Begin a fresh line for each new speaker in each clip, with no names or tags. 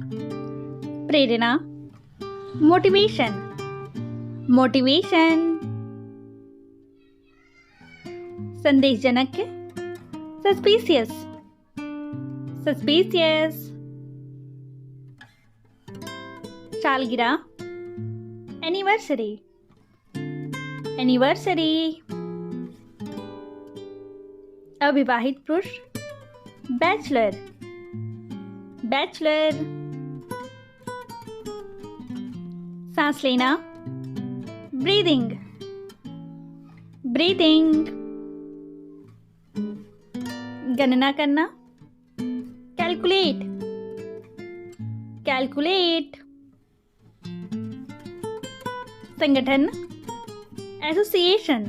प्रेरणा, motivation, motivation. संदेशजनक, suspicious, suspicious. सालगिरह, anniversary, anniversary. अविवाहित पुरुष, बैचलर, बैचलर। सांस लेना, ब्रीदिंग, ब्रीदिंग। गणना करना, कैलकुलेट, कैलकुलेट। संगठन, एसोसिएशन,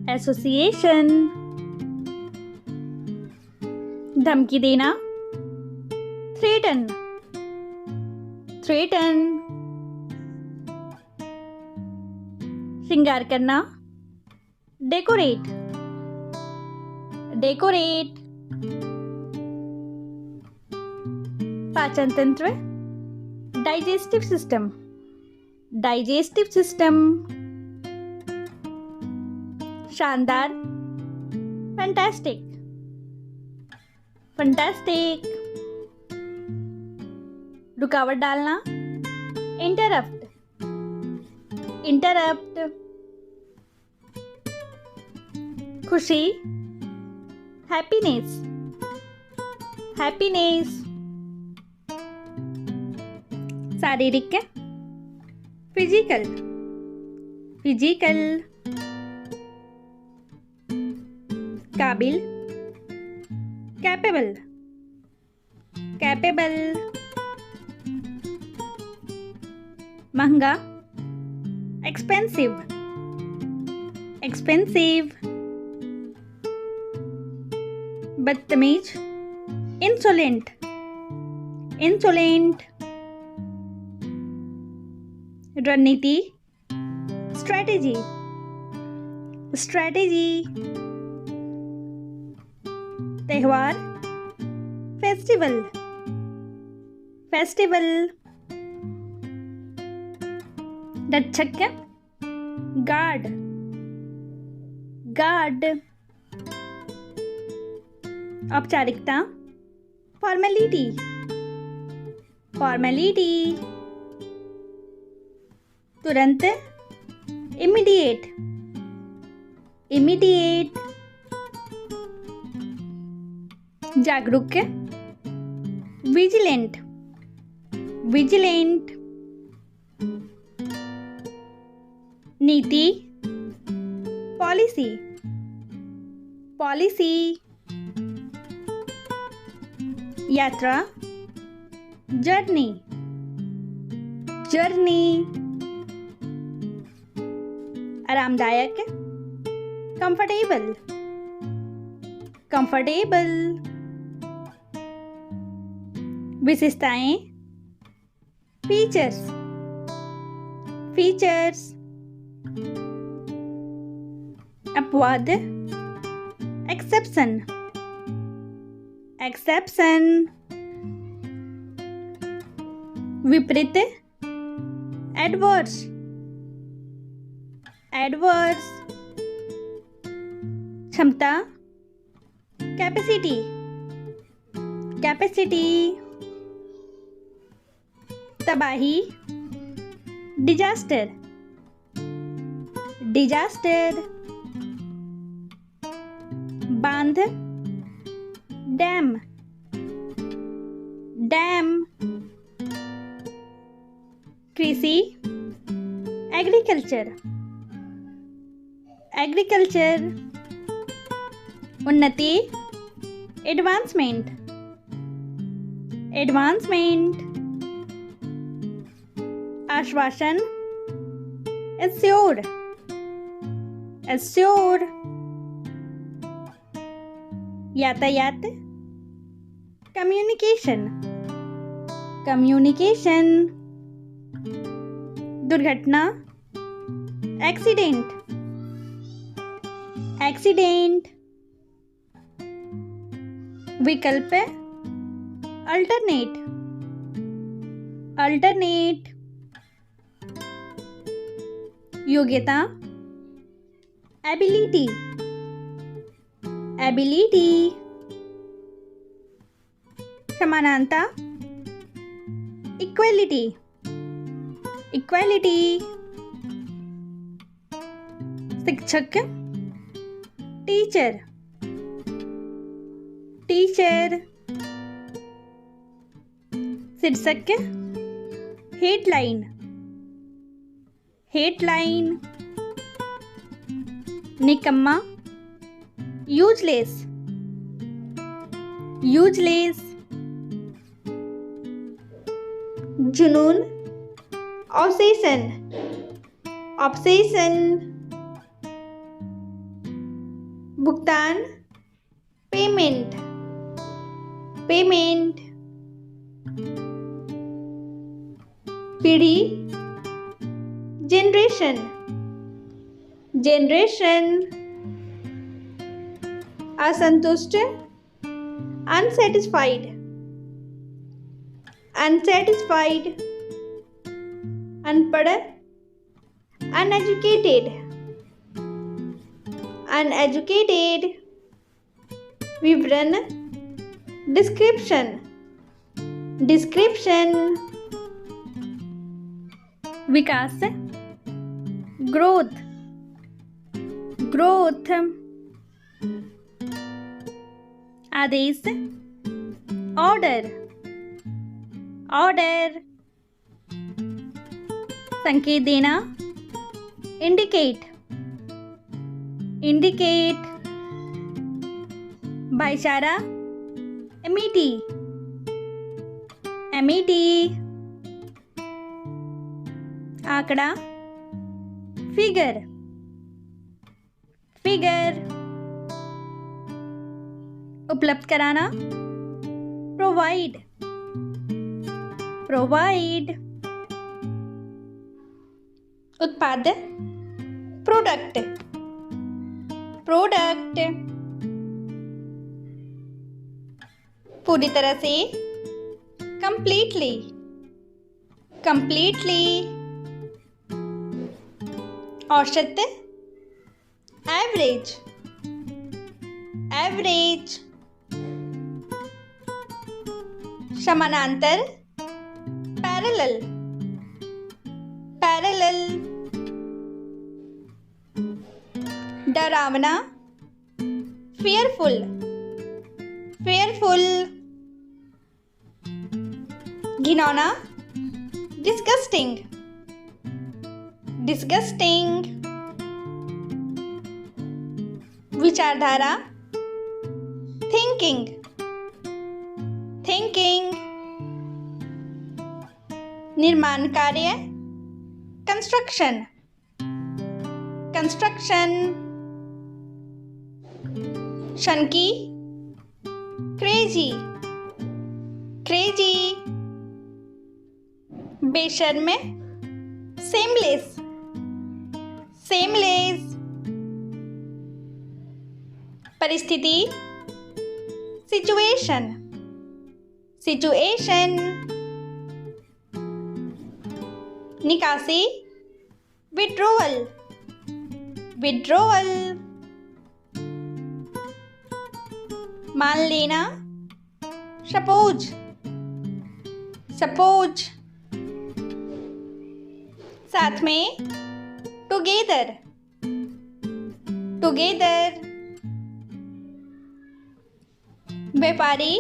एसोसिएशन। धमकी देना, थ्रेटन, थ्रेटन। श्रृंगार करना, डेकोरेट, डेकोरेट। पाचन तंत्र, डाइजेस्टिव सिस्टम, डाइजेस्टिव सिस्टम। शानदार, फैंटास्टिक, फैंटास्टिक। रुकावट डालना, इंटरप्ट, इंटरप्ट। खुशी, हैप्पीनेस, हैप्पीनेस। शारीरिक, फिजिकल, फिजिकल। काबिल, कैपेबल, कैपेबल। महंगा, एक्सपेंसिव, एक्सपेंसिव। बदतमीज, इंसोलेंट, इंसोलेंट। रणनीति, स्ट्रैटेजी, स्ट्रैटेजी। त्योहार, फेस्टिवल, फेस्टिवल। रक्षक, गार्ड, गार्ड। औपचारिकता, फॉर्मेलिटी, फॉर्मेलिटी। तुरंत, इमीडिएट, इमीडिएट। जागरूक, विजिलेंट, विजिलेंट। नीति, पॉलिसी, पॉलिसी। यात्रा, जर्नी, जर्नी। आरामदायक, कंफर्टेबल, कंफर्टेबल। विशेषताएं, फीचर्स, फीचर्स। अपवाद, एक्सेप्शन, एक्सेप्शन। विपरीत, एडवर्स, एडवर्स। क्षमता, कैपेसिटी, कैपेसिटी। तबाही, डिजास्टर, डिजास्टर। बांध, डैम, डैम। कृषि, एग्रीकल्चर, एग्रीकल्चर। उन्नति, एडवांसमेंट, एडवांसमेंट। आश्वासन, एश्योर्ड, एश्योर्ड। यातायात, कम्युनिकेशन, कम्युनिकेशन। दुर्घटना, एक्सीडेंट, एक्सीडेंट। विकल्प, अल्टरनेट, अल्टरनेट, योग्यता, एबिलिटी, एबिलिटी, समानांतर, इक्वलिटी, इक्वलिटी, शिक्षक, टीचर, टीचर, शीर्षक, हेडलाइन, हेडलाइन, निकम्मा, यूजलेस, यूजलेस, जुनून, ऑब्सेशन, ऑब्सेशन, भुगतान, पेमेंट, पेमेंट, पीढ़ी, जनरेशन, जनरेशन, असंतुष्ट, अनसेटिस्फाइड, अनसेटिस्फाइड, अनपढ़, अनएजुकेटेड, अनएजुकेटेड, विवरण, डिस्क्रिप्शन, डिस्क्रिप्शन, विकास, ग्रोथ, ग्रोथ, आदेश, ऑर्डर, ऑर्डर, संकेत देना, इंडिकेट, इंडिकेट, भाईचारा, एमिटी, एमिटी, आंकड़ा, फिगर, फिगर, उपलब्ध कराना, प्रोवाइड, प्रोवाइड, उत्पाद, प्रोडक्ट, प्रोडक्ट, पूरी तरह से, कंप्लीटली, कंप्लीटली, औसत, एवरेज, एवरेज, समानांतर, पैरेलल, पैरेलल, डरावना, फियरफुल, फियरफुल, घिनौना, डिस्गस्टिंग, डिस्गस्टिंग, विचारधारा, थिंकिंग, थिंकिंग, निर्माण कार्य, कंस्ट्रक्शन, कंस्ट्रक्शन, शनकी, क्रेजी, क्रेजी, बेशर्म, सेमलेस, सेमलेस, परिस्थिति, सिचुएशन, सिचुएशन, निकासी, विड्रोवल, विड्रोवल, मान लेना, सपोज, सपोज, साथ में, टुगेदर, टुगेदर, व्यापारी,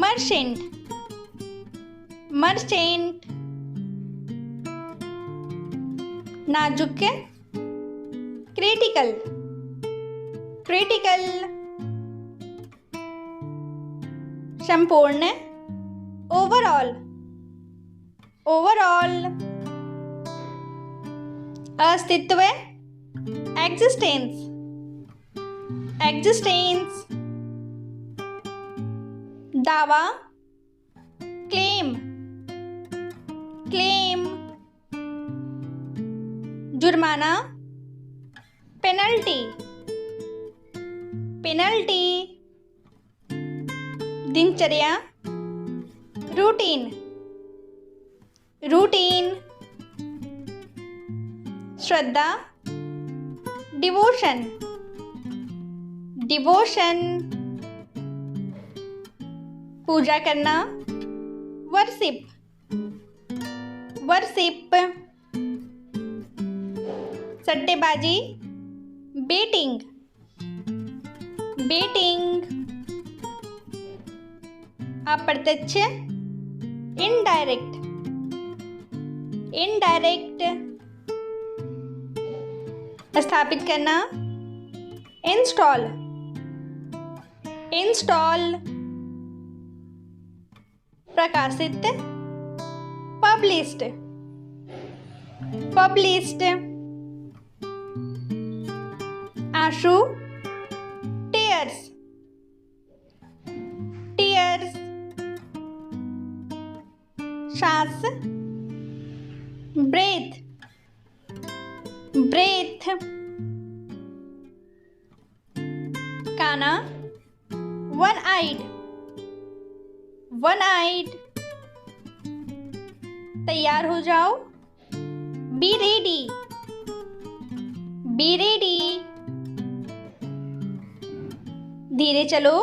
मर्चेंट, मर्चेंट, नाजुक, क्रिटिकल, क्रिटिकल, संपूर्ण, ओवरऑल, ओवरऑल, अस्तित्व, एग्जिस्टेंस, एग्जिस्टेंस, दावा, क्लेम, क्लेम, जुर्माना, पेनल्टी, पेनल्टी, दिनचर्या, रूटीन, रूटीन, श्रद्धा, डिवोशन, डिवोशन, पूजा करना, वर्शिप, वर्शिप, सट्टेबाजी, बेटिंग, बेटिंग, अप्रत्यक्ष, इनडायरेक्ट, इनडायरेक्ट, स्थापित करना, इंस्टॉल, इंस्टॉल, प्रकाशित, पब्लिश्ड, पब्लिश्ड, आंसू, टीयर्स, टीयर्स, सांस, ब्रेथ, ब्रेथ, काना, वन आइड, वन आइड, तैयार हो जाओ, बी रेडी, बी रेडी, धीरे चलो,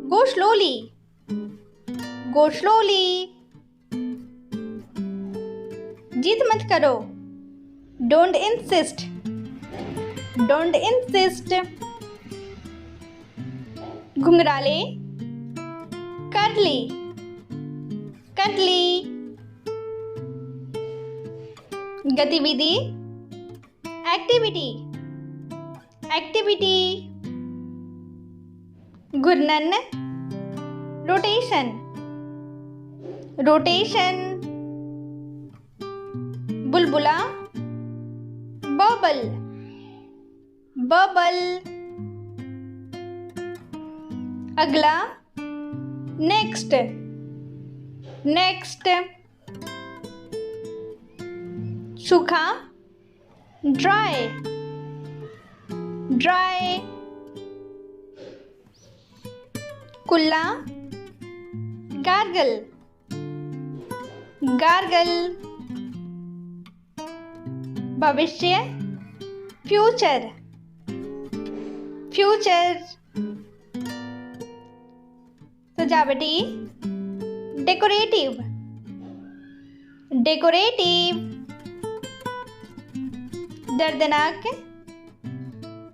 गो स्लोली, गो स्लोली, जिद मत करो, डोंट इंसिस्ट, डोंट इंसिस्ट, घुंघराले, कर्ली, कर्ली, गतिविधि, एक्टिविटी, एक्टिविटी, घूर्णन, रोटेशन, रोटेशन, बुलबुला, बबल, बबल, अगला, नेक्स्ट, नेक्स्ट, सूखा, ड्राई, ड्राई, कुल्ला, गार्गल, गार्गल, भविष्य, फ्यूचर, फ्यूचर, सजावटी, डेकोरेटिव, डेकोरेटिव, दर्दनाक,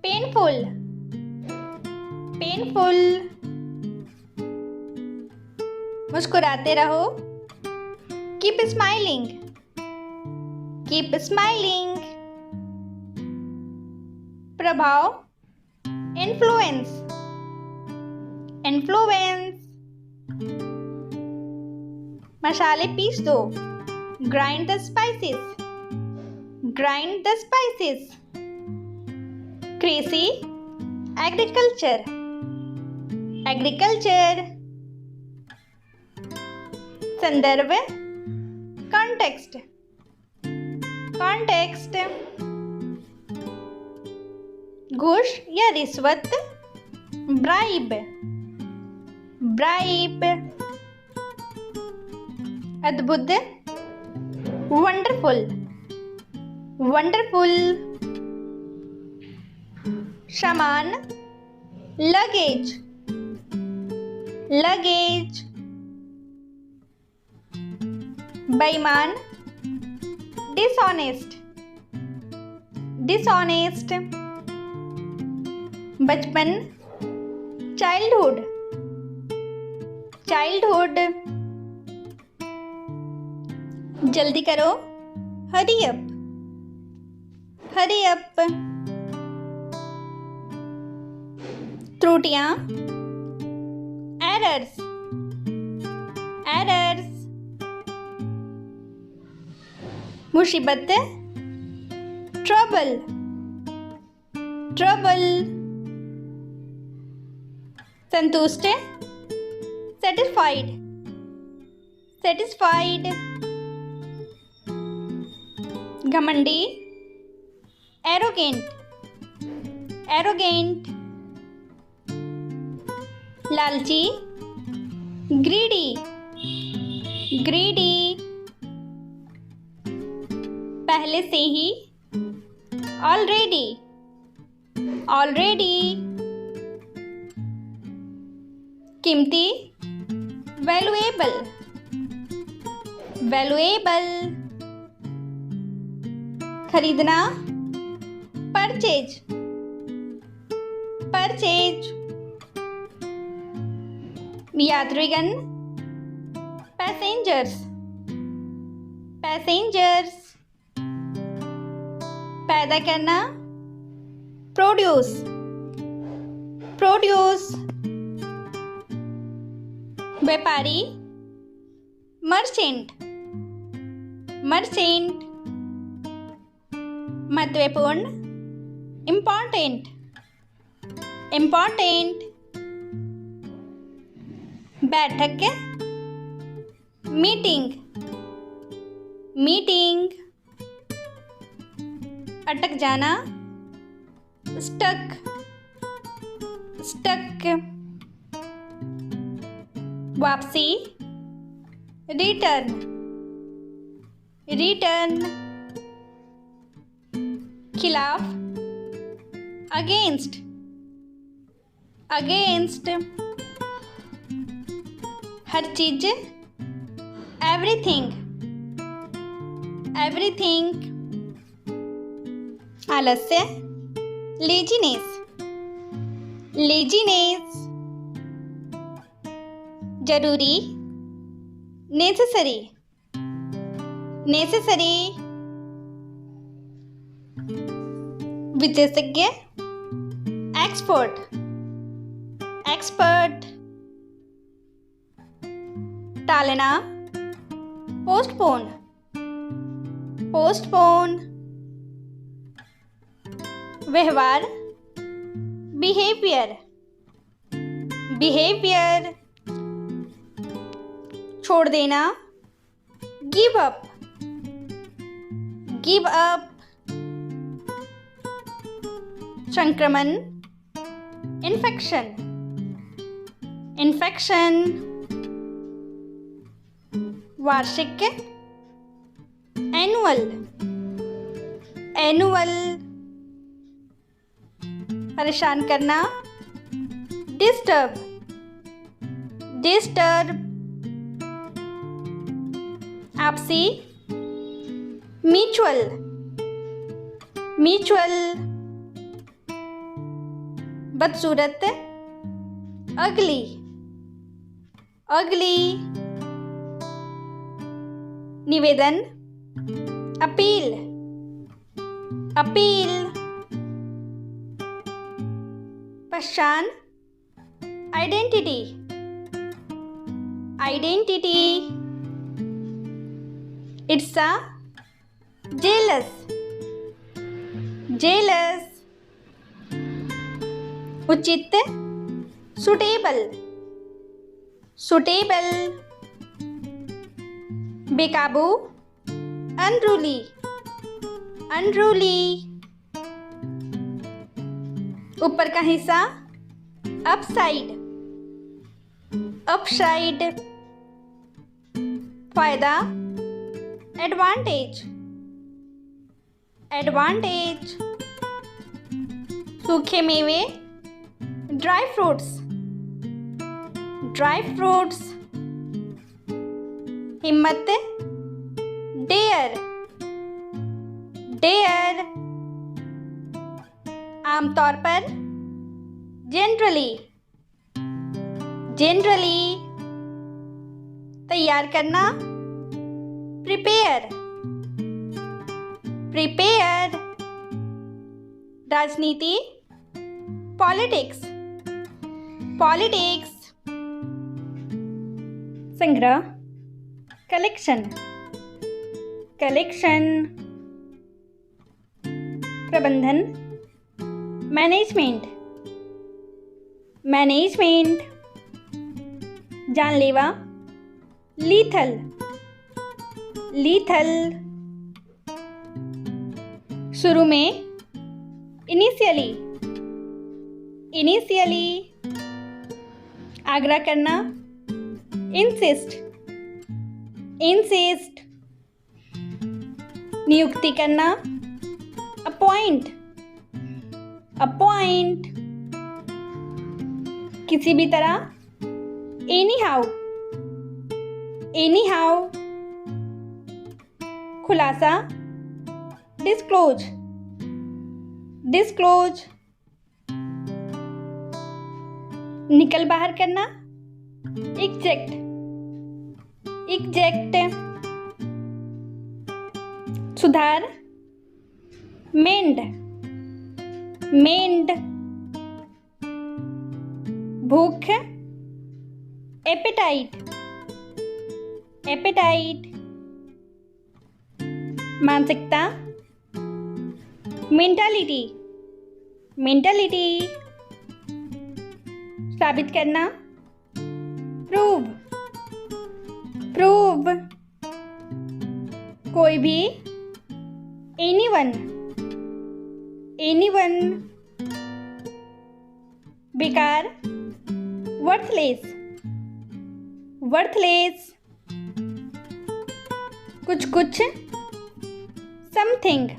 पेनफुल, पेनफुल, मुस्कुराते रहो, कीप स्माइलिंग, कीप स्माइलिंग, प्रभाव, इन्फ्लुएंस, इन्फ्लुएंस, मसाले पीस दो, grind the spices, grind the spices, कृषि, एग्रीकल्चर, एग्रीकल्चर, संदर्भ, कॉन्टेक्स्ट, कॉन्टेक्स्ट, घूस या रिश्वत, ब्राइब, ब्राइब, अद्भुत, वंडरफुल, वंडरफुल, सामान, लगेज, लगेज, बेईमान, डिसऑनेस्ट, डिसऑनेस्ट, बचपन, चाइल्डहुड, चाइल्डहुड, जल्दी करो, हरी अप, हरी अप, त्रुटियां, एरर्स, एरर्स, मुसीबत, ट्रबल, ट्रबल, संतुष्ट, सेटिस्फाइड, सेटिस्फाइड, घमंडी, एरोगेंट, एरोगेंट, लालची, ग्रीडी, ग्रीडी, पहले से ही, ऑलरेडी, ऑलरेडी, कीमती, वैल्यूएबल, वैल्यूएबल, खरीदना, परचेज, परचेज, यात्रीगण, पैसेंजर्स, पैसेंजर्स, पैदा करना, प्रोड्यूस, प्रोड्यूस, व्यापारी, मर्चेंट, मर्चेंट, महत्वपूर्ण, इम्पॉर्टेंट, इम्पॉर्टेंट, बैठक, मीटिंग, मीटिंग, अटक जाना, स्टक, स्टक, वापसी, रिटर्न, रिटर्न, खिलाफ, अगेंस्ट, अगेंस्ट, हर चीज, एवरीथिंग, एवरीथिंग, आलस्य, लेजीनेस, लेजीनेस, जरूरी, नेसेसरी, नेसेसरी, विशेषज्ञ, एक्सपर्ट, एक्सपर्ट, टालना, पोस्टपोन, पोस्टपोन, व्यवहार, बिहेवियर, बिहेवियर, छोड़ देना, गिव अप, गिव अप, संक्रमण, इन्फेक्शन, इन्फेक्शन, वार्षिक, एनुअल, एनुअल, परेशान करना, डिस्टर्ब, डिस्टर्ब, आपसी, म्यूचुअल, म्यूचुअल, बदसूरत, अगली, अगली, निवेदन, अपील, अपील, पहचान, आइडेंटिटी, आइडेंटिटी, ईर्ष्या, जेलस, जेलस, उचित, सुटेबल, सुटेबल, बेकाबू, अनरूली, अनरूली, ऊपर का हिस्सा, अपसाइड, अपसाइड, फायदा, एडवांटेज, एडवांटेज, सूखे मेवे, ड्राई फ्रूट्स, ड्राई फ्रूट्स, हिम्मत, डेयर, डेयर, आमतौर पर, जनरली, जनरली, तैयार करना, प्रिपेयर, प्रिपेयर, राजनीति, पॉलिटिक्स, पॉलिटिक्स, संग्रह, कलेक्शन, कलेक्शन, प्रबंधन, मैनेजमेंट, मैनेजमेंट, जानलेवा, लीथल, लीथल, शुरू में, इनिशियली, इनिशियली, आग्रह करना, इंसिस्ट, इंसिस्ट, नियुक्ति करना, अपॉइंट, अपॉइंट। किसी भी तरह, एनी हाउ, एनी हाउ। खुलासा, डिस्क्लोज, डिस्क्लोज। निकल बाहर करना, इजेक्ट, इजेक्ट। सुधार, मेंड, मेंड। भूख, एपेटाइट, एपेटाइट। मानसिकता, मेंटालिटी, मेंटालिटी। साबित करना, प्रूव, प्रूव। कोई भी, एनीवन, एनीवन। बेकार, वर्थलेस, वर्थलेस। कुछ कुछ, समथिंग,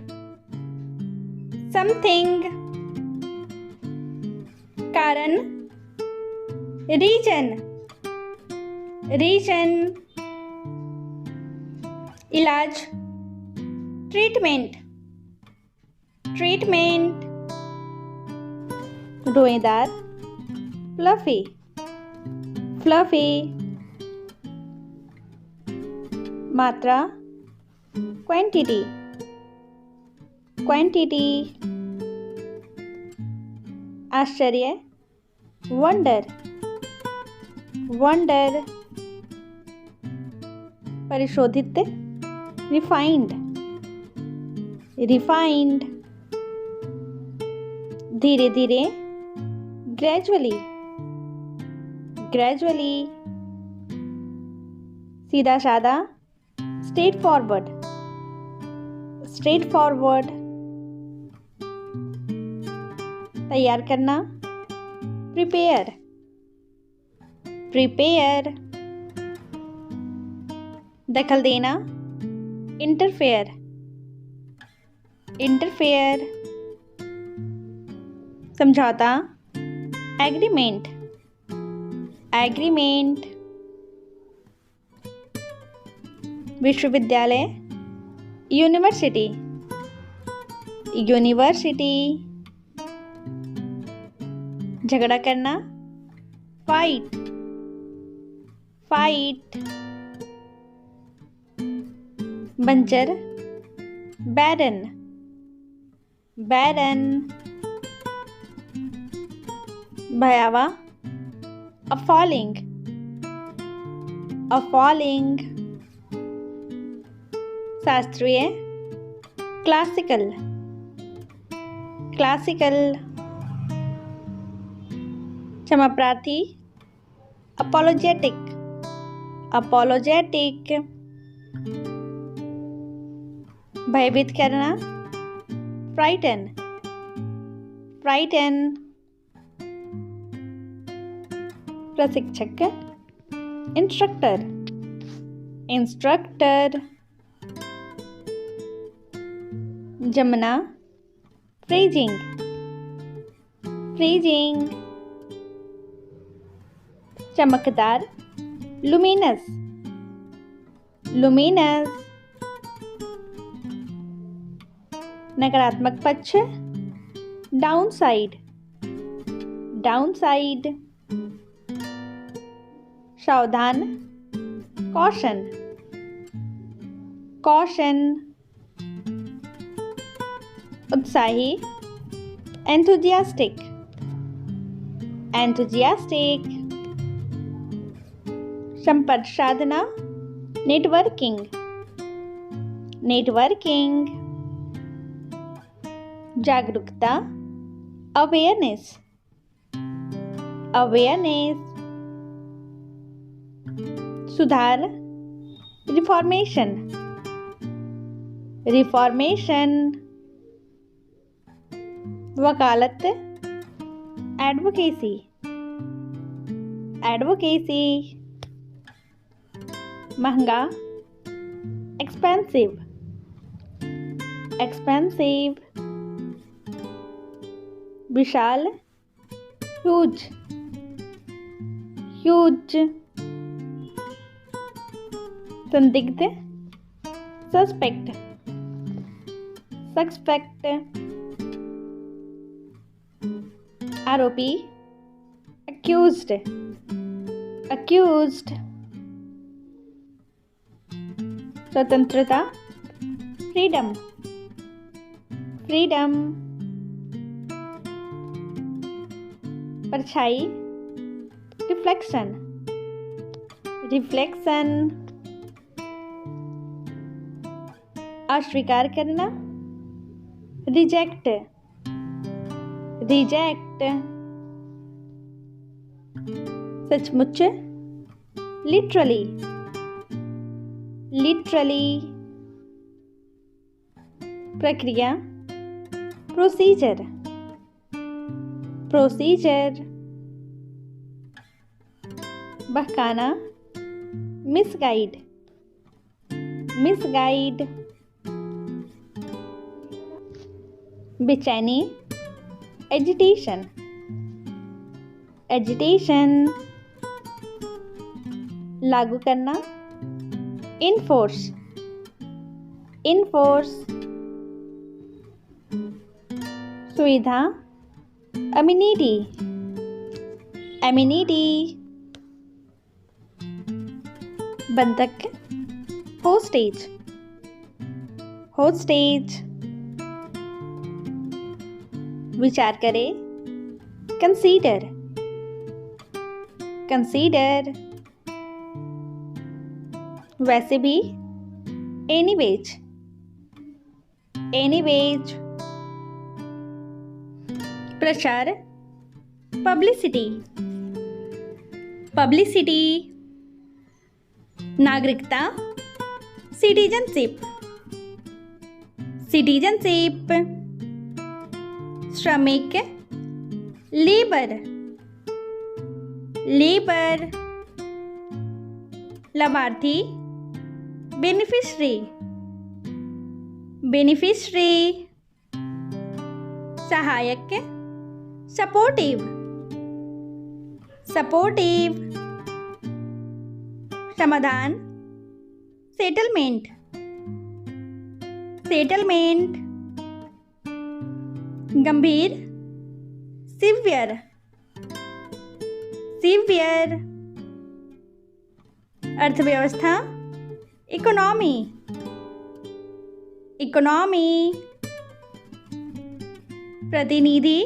समथिंग। कारण, रीजन, रीजन। इलाज, ट्रीटमेंट, ट्रीटमेंट। रोएदार, फ्लफी, फ्लफी। मात्रा, क्वांटिटी, क्वांटिटी। आश्चर्य, वंडर, वंडर। परिशोधित, रिफाइंड, रिफाइंड। धीरे धीरे, ग्रेजुअली, ग्रेजुअली। सीधा साधा, स्ट्रेट फॉरवर्ड, स्ट्रेट फॉरवर्ड। तैयार करना, प्रिपेयर, प्रिपेयर। दखल देना, इंटरफेयर, इंटरफेयर। समझौता, एग्रीमेंट, एग्रीमेंट। विश्वविद्यालय, यूनिवर्सिटी, यूनिवर्सिटी। झगड़ा करना, फाइट, फाइट। बंजर, बैरन, बैरन। भयावह, अफॉलिंग, अफॉलिंग। शास्त्रीय, क्लासिकल, क्लासिकल। क्षमा प्रार्थी, अपोलोजेटिक, अपोलोजेटिक। भयभीत करना, फ्राइटन, फ्राइटन। प्रशिक्षक, इंस्ट्रक्टर, इंस्ट्रक्टर। जमना, फ्रीजिंग, फ्रीजिंग। चमकदार, लुमिनस, लुमिनस। नकारात्मक पक्ष, डाउनसाइड, डाउनसाइड। सावधान, कॉशन, कॉशन। उत्साही, एंथुजियास्टिक, एंथुजियास्टिक। संपर्क साधना, नेटवर्किंग, नेटवर्किंग। जागरूकता, अवेयरनेस, अवेयरनेस। सुधार, रिफॉर्मेशन, रिफॉर्मेशन। वकालत, एडवोकेसी, एडवोकेसी। महंगा, एक्सपेंसिव, expensive, विशाल, huge, huge, संदिग्ध, suspect, suspect, आरोपी, accused, accused, स्वतंत्रता, freedom, freedom, परछाई, reflection, reflection, अस्वीकार करना, reject, reject, सचमुच, literally, literally, प्रक्रिया, procedure, procedure, बहकाना, misguide, misguide, बेचैनी, agitation, agitation, लागू करना, enforce, enforce, सुविधा, amenity, amenity, बंधक, hostage, hostage, विचार करें, consider, consider, वैसे भी, anyways, anyways, प्रचार, publicity, publicity, नागरिकता, citizenship, citizenship, श्रमिक, लेबर, लेबर, लाभार्थी, बेनिफिशरी, बेनिफिशरी, सहायक, सपोर्टिव, सपोर्टिव, समाधान, सेटलमेंट, सेटलमेंट, गंभीर, सीवियर, सीवियर, अर्थव्यवस्था, इकोनॉमी, इकोनॉमी, प्रतिनिधि,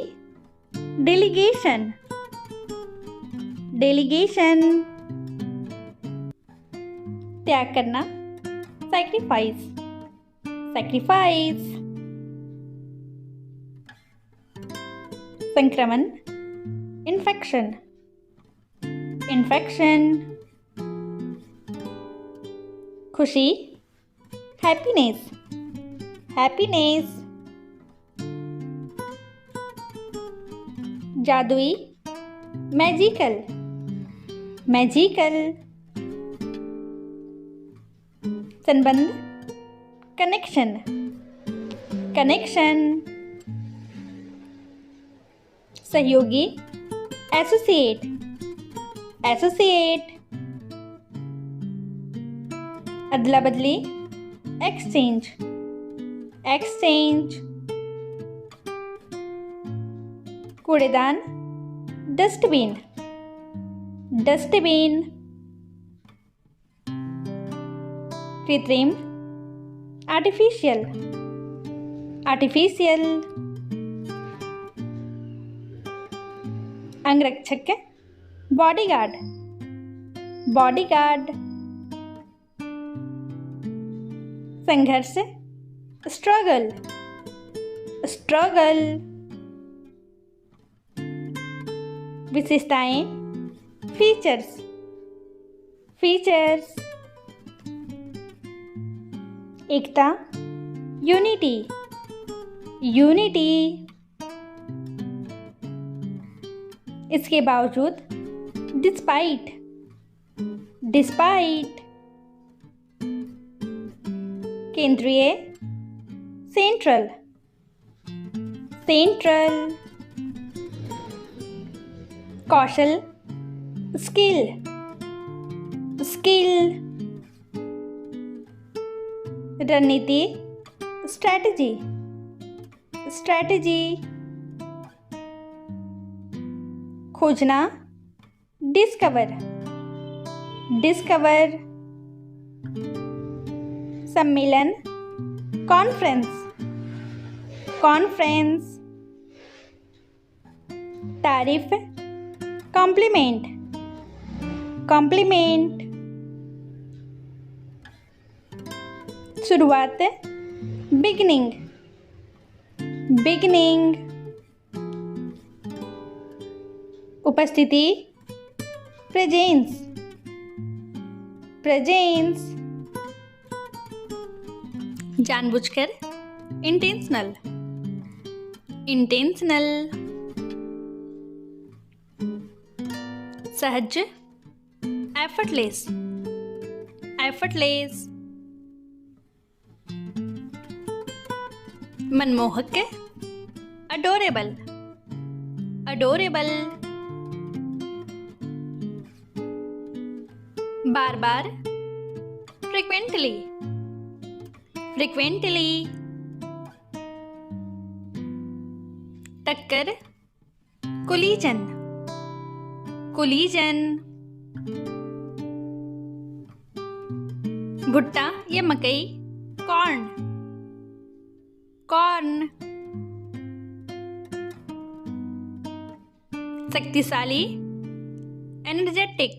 डेलीगेशन, डेलीगेशन, त्याग करना, सैक्रिफाइस, सैक्रिफाइस, संक्रमण, इन्फेक्शन, इन्फेक्शन, खुशी, हैप्पीनेस, हैप्पीनेस, जादुई, मैजिकल, मैजिकल, संबंध, कनेक्शन, कनेक्शन, सहयोगी, एसोसिएट, एसोसिएट, अदला बदली, एक्सचेंज, एक्सचेंज, कूड़ेदान, डस्टबिन, डस्टबिन, कृत्रिम, आर्टिफिशियल, आर्टिफिशियल, अंगरक्षक, बॉडीगार्ड, बॉडीगार्ड, संघर्ष, स्ट्रगल, स्ट्रगल, विशेषताएं, फीचर्स, फीचर्स, एकता, यूनिटी, यूनिटी, इसके बावजूद, डिस्पाइट, डिस्पाइट, केंद्रीय, सेंट्रल, सेंट्रल। कौशल, स्किल, स्किल। रणनीति, स्ट्रैटेजी, स्ट्रैटेजी। खोजना, डिस्कवर, डिस्कवर। सम्मेलन, कॉन्फ्रेंस, कॉन्फ्रेंस। तारीफ, कॉम्प्लीमेंट, कॉम्प्लीमेंट। शुरुआत, बिगनिंग, बिगनिंग। उपस्थिति, प्रेजेंस, प्रेजेंस। जानबूझकर, इंटेंशनल, इंटेंशनल। सहज, एफर्टलेस, एफर्टलेस। मनमोहक, अडोरेबल, अडोरेबल। बार बार, फ्रिक्वेंटली, फ्रिक्वेंटली। टक्कर, कोलिजन, कोलिजन। भुट्टा या मकई, कॉर्न, कॉर्न। शक्तिशाली, एनर्जेटिक,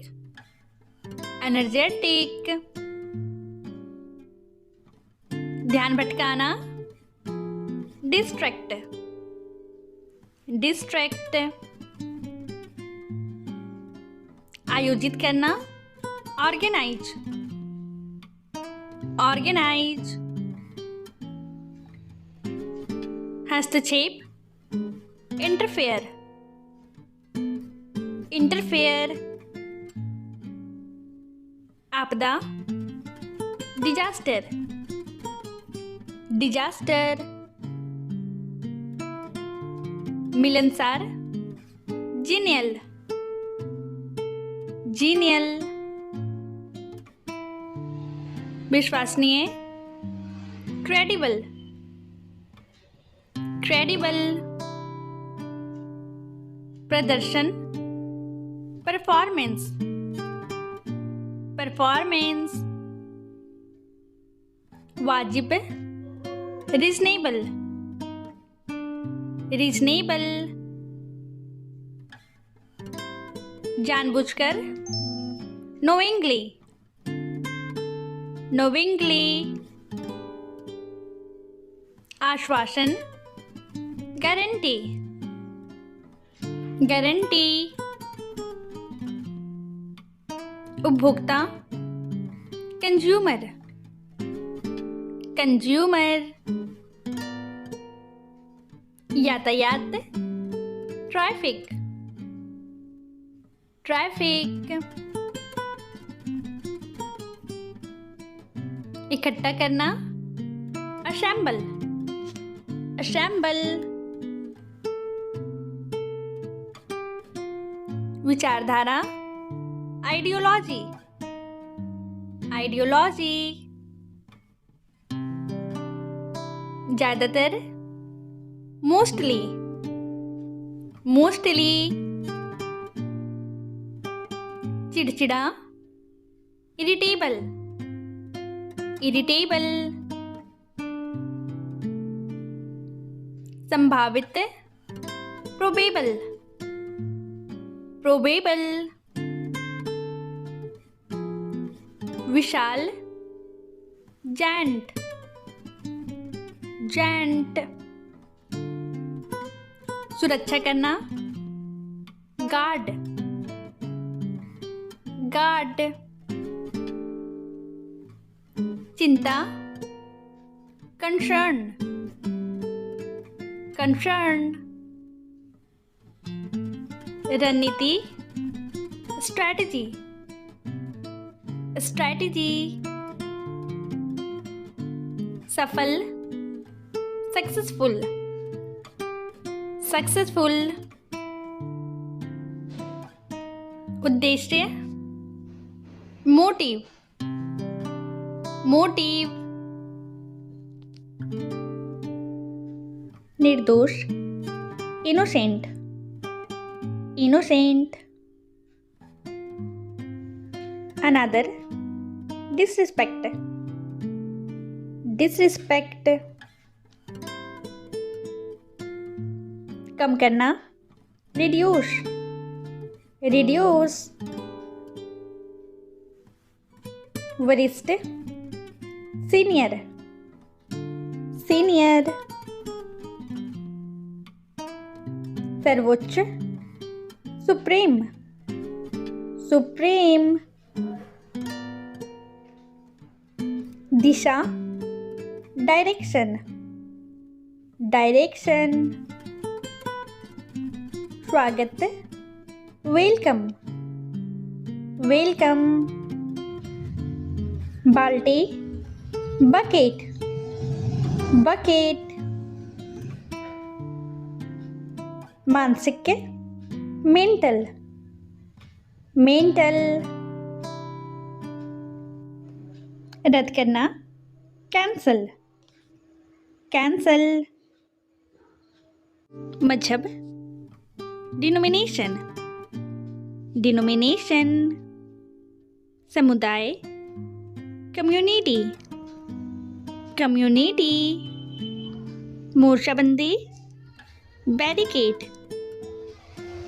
एनर्जेटिक। ध्यान भटकाना, डिस्ट्रैक्ट, डिस्ट्रैक्ट। आयोजित करना, ऑर्गेनाइज, ऑर्गेनाइज। हस्तक्षेप, इंटरफेयर, इंटरफेयर। आपदा, डिजास्टर, डिजास्टर। मिलनसार, जीनियल, जीनियल। विश्वसनीय, क्रेडिबल, क्रेडिबल। प्रदर्शन, परफॉर्मेंस, परफॉर्मेंस। वाजिब, रीजनेबल, रीजनेबल। जानबूझकर, नोइंगली, नोइंगली। आश्वासन, गारंटी, गारंटी। उपभोक्ता, कंज्यूमर, कंज्यूमर। यातायात, ट्रैफिक, ट्रैफिक। इकट्ठा करना, असेंबल, असेंबल। विचारधारा, आइडियोलॉजी, आइडियोलॉजी। ज्यादातर, मोस्टली, मोस्टली। चिड़चिड़ा, इरिटेबल, इरिटेबल। संभावित, प्रोबेबल, प्रोबेबल। विशाल, जायंट, जायंट। सुरक्षा करना, गार्ड, गार्ड। चिंता, कंसर्न, कंसर्न। रणनीति, स्ट्रैटेजी, स्ट्रैटेजी। सफल, सक्सेसफुल, सक्सेसफुल। उद्देश्य, मोटिव, मोटिव। निर्दोष, इनोसेंट, इनोसेंट। अनादर, डिसरिस्पेक्ट, डिसरिस्पेक्ट। कम करना, रिड्यूस, रिड्यूस। वरिष्ठ, सीनियर, सीनियर। सर्वोच्च, सुप्रीम, सुप्रीम। दिशा, डायरेक्शन, डायरेक्शन। स्वागत, वेलकम, वेलकम। बाल्टी, बकेट, बकेट। मानसिक, मेंटल, मेंटल। रद्द करना, कैंसल, कैंसल। मजहब, डिनोमिनेशन, डिनोमिनेशन। समुदाय, कम्युनिटी, कम्युनिटी। मोर्चाबंदी, बैरिकेड,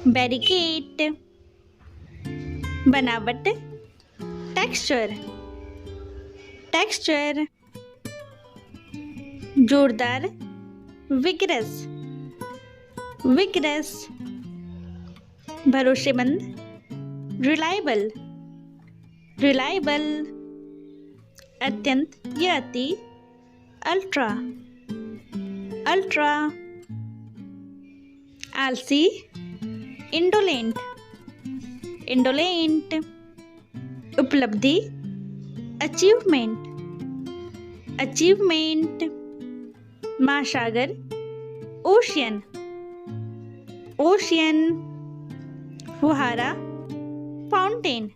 बैरिकेड। बनावट, टेक्सचर, टेक्सचर। जोरदार, विगरस, विगरस। भरोसेमंद, रिलायबल, रिलायबल। अत्यंत या अति, अल्ट्रा, अल्ट्रा। आलसी, इंडोलेंट, इंडोलेंट। उपलब्धि, अचीवमेंट, अचीवमेंट। महासागर, ओशियन, ओशियन। फुहारा, फाउंटेन,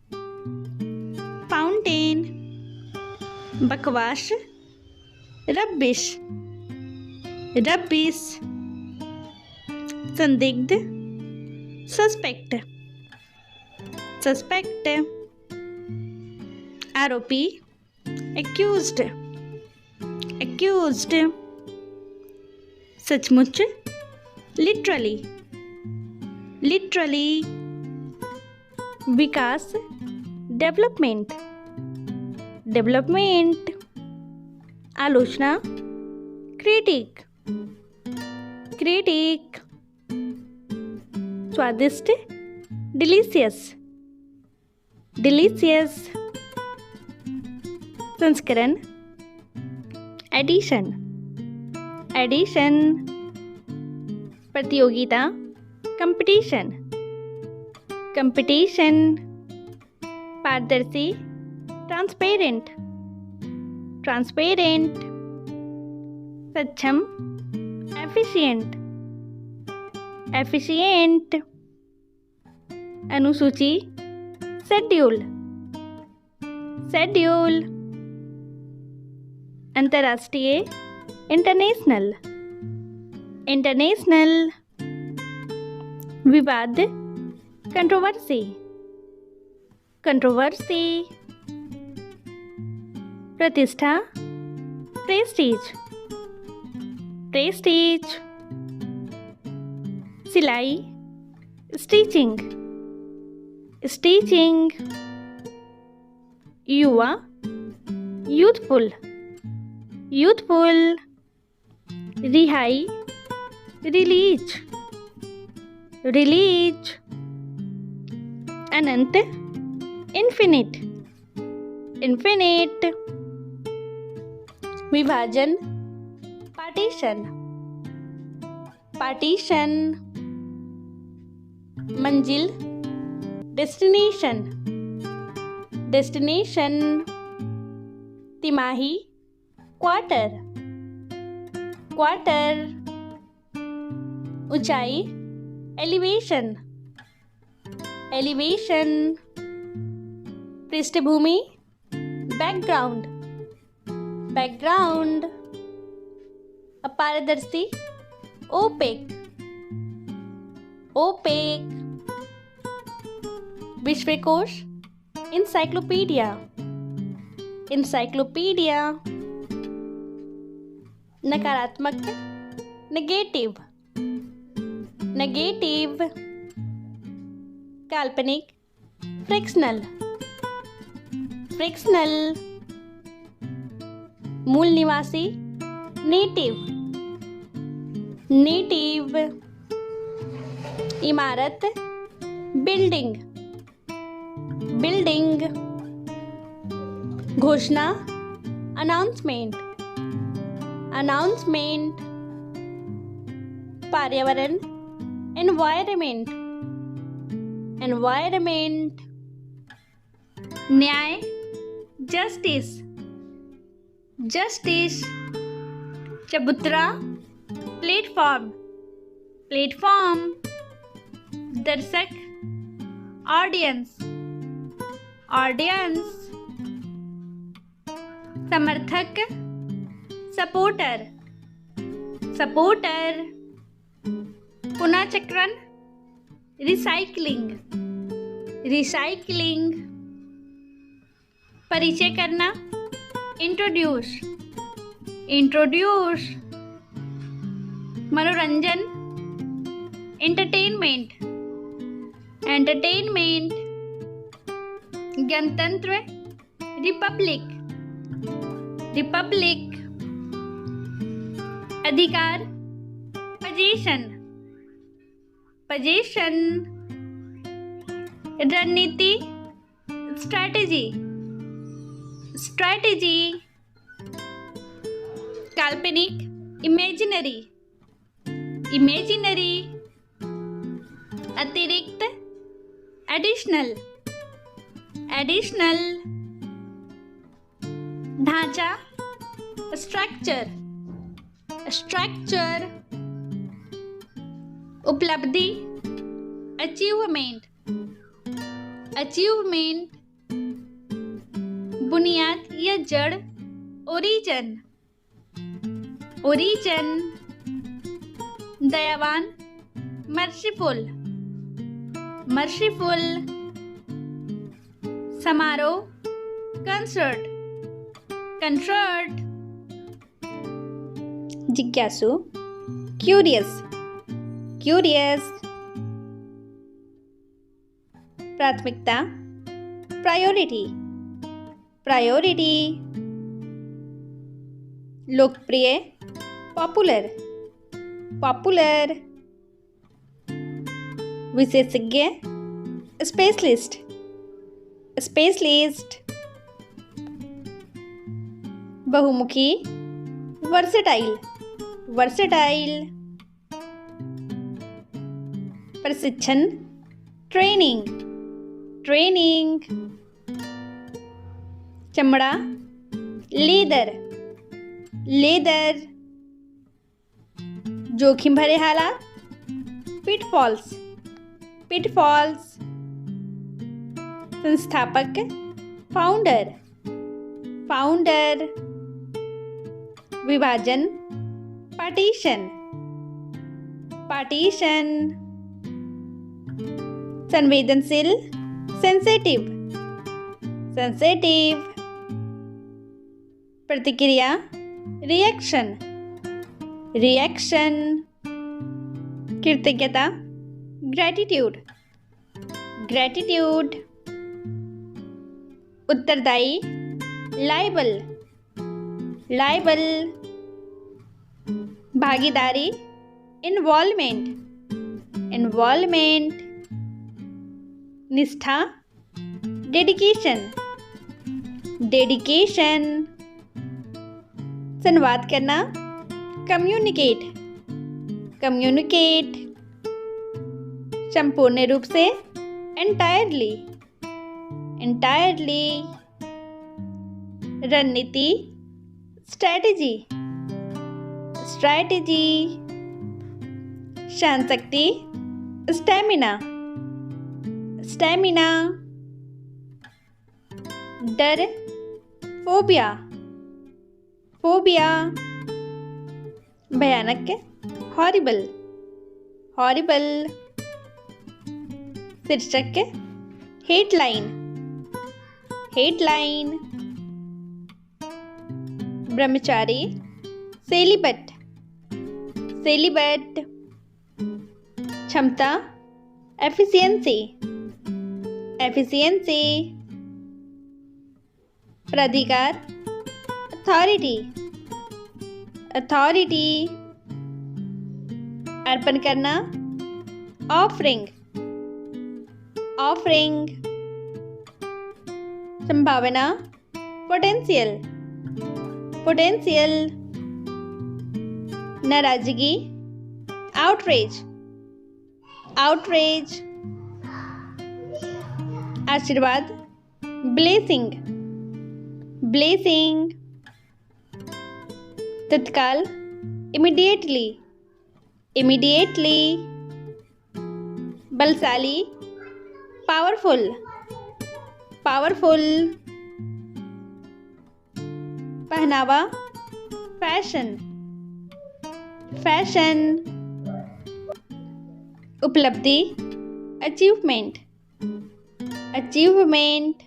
फाउंटेन। बकवास, रबिश, रबिश। संदिग्ध, सस्पेक्ट, सस्पेक्ट। आरोपी, एक्यूज्ड, एक्यूज्ड। सचमुच, लिटरली, लिटरली। विकास, डेवलपमेंट, डेवलपमेंट। आलोचना, क्रिटिक, क्रिटिक। स्वादिष्ट, डिलीशियस, डिलीशियस। संस्करण, एडिशन, एडिशन। प्रतियोगिता, कंपटीशन, कंपटीशन। पारदर्शी, ट्रांसपेरेंट, ट्रांसपेरेंट। सक्षम, एफिशिएंट, एफिशिएंट। अनुसूची, शेड्यूल, शेड्यूल। अंतर्राष्ट्रीय, इंटरनेशनल, इंटरनेशनल। विवाद, कंट्रोवर्सी, कंट्रोवर्सी। प्रतिष्ठा, प्रेस्टीज, प्रेस्टीज। सिलाई, स्टिचिंग, स्टिचिंग। युवा, यूथफुल, यूथफुल। रिहाई, रिलीज, रिलीज। अनंत, इन्फिनिट, इन्फिनिट। विभाजन, पार्टीशन, पार्टीशन। मंजिल, डेस्टिनेशन, डेस्टिनेशन। तिमाही, क्वार्टर, क्वार्टर, ऊंचाई, एलिवेशन, एलिवेशन, पृष्ठभूमि, बैकग्राउंड, बैकग्राउंड, अपारदर्शी, ओपेक, ओपेक, विश्वकोश, इंसाइक्लोपीडिया, इंसाइक्लोपीडिया, नकारात्मक, नेगेटिव, नेगेटिव, काल्पनिक, फ्रिक्शनल, फ्रिक्शनल, मूल निवासी, नेटिव, नेटिव, इमारत, बिल्डिंग, बिल्डिंग, घोषणा, अनाउंसमेंट, अनाउंसमेंट, पर्यावरण, एनवायरमेंट, एनवायरमेंट, न्याय, जस्टिस, जस्टिस, चबूतरा, प्लेटफॉर्म, प्लेटफॉर्म, दर्शक, ऑडियंस, ऑडियंस, समर्थक, सपोर्टर, सपोर्टर, पुनर्चक्रण, रिसाइकलिंग, रिसाइकलिंग, परिचय करना, इंट्रोड्यूस, इंट्रोड्यूस, मनोरंजन, एंटरटेनमेंट, एंटरटेनमेंट, गणतंत्र, रिपब्लिक, रिपब्लिक, अधिकार, पोजीशन, पोजीशन, रणनीति, स्ट्रैटेजी, स्ट्रैटेजी, काल्पनिक, इमेजिनरी, इमेजिनरी, अतिरिक्त, एडिशनल, एडिशनल, ढांचा, स्ट्रक्चर, स्ट्रक्चर, उपलब्धि, अचीवमेंट, अचीवमेंट, बुनियाद या जड़, ओरिजिन, ओरिजिन, दयावान, मर्सीफुल, मर्सीफुल, समारोह, कंसर्ट, कंसर्ट, जिज्ञासु, क्यूरियस, क्यूरियस, प्राथमिकता, प्रायोरिटी, प्रायोरिटी, लोकप्रिय, पॉपुलर, पॉपुलर, विशेषज्ञ, स्पेशलिस्ट, स्पेशलिस्ट, बहुमुखी, वर्सेटाइल, वर्सेटाइल, प्रशिक्षण, ट्रेनिंग, ट्रेनिंग, चमड़ा, लेदर, लेदर, जोखिम भरे हालात, पिटफॉल्स, पिटफॉल्स, संस्थापक, फाउंडर, फाउंडर, विभाजन, पार्टीशन, पार्टीशन, संवेदनशील, सेंसिटिव, सेंसिटिव, प्रतिक्रिया, रिएक्शन, रिएक्शन, कृतज्ञता, ग्रैटिट्यूड, ग्रैटिट्यूड, उत्तरदायी, लाइबल, लाइबल, भागीदारी, इन्वॉल्वमेंट, इन्वॉल्वमेंट, निष्ठा, डेडिकेशन, डेडिकेशन, संवाद करना, कम्युनिकेट, कम्युनिकेट, संपूर्ण रूप से, एंटायरली, एंटायरली, रणनीति, स्ट्रैटेजी, स्ट्रैटेजी, सहन शक्ति, स्टैमिना, स्टैमिना, डर, फोबिया, फोबिया, भयानक, हॉरिबल, हॉरिबल, शीर्षक, हेडलाइन, हेडलाइन, ब्रह्मचारी, सेलिबट, सेलिबट, क्षमता, एफिशिएंसी, एफिशिएंसी, प्राधिकार, अथॉरिटी, अथॉरिटी, अर्पण करना, ऑफरिंग, ऑफरिंग, संभावना, पोटेंशियल, पोटेंशियल, नाराजगी, आउटरेज, आउटरेज, आशीर्वाद, ब्लेसिंग, ब्लेसिंग, तत्काल, इमीडिएटली, इमीडिएटली, बलशाली, पावरफुल, पावरफुल, पहनावा, फैशन, फैशन, उपलब्धि, अचीवमेंट, अचीवमेंट,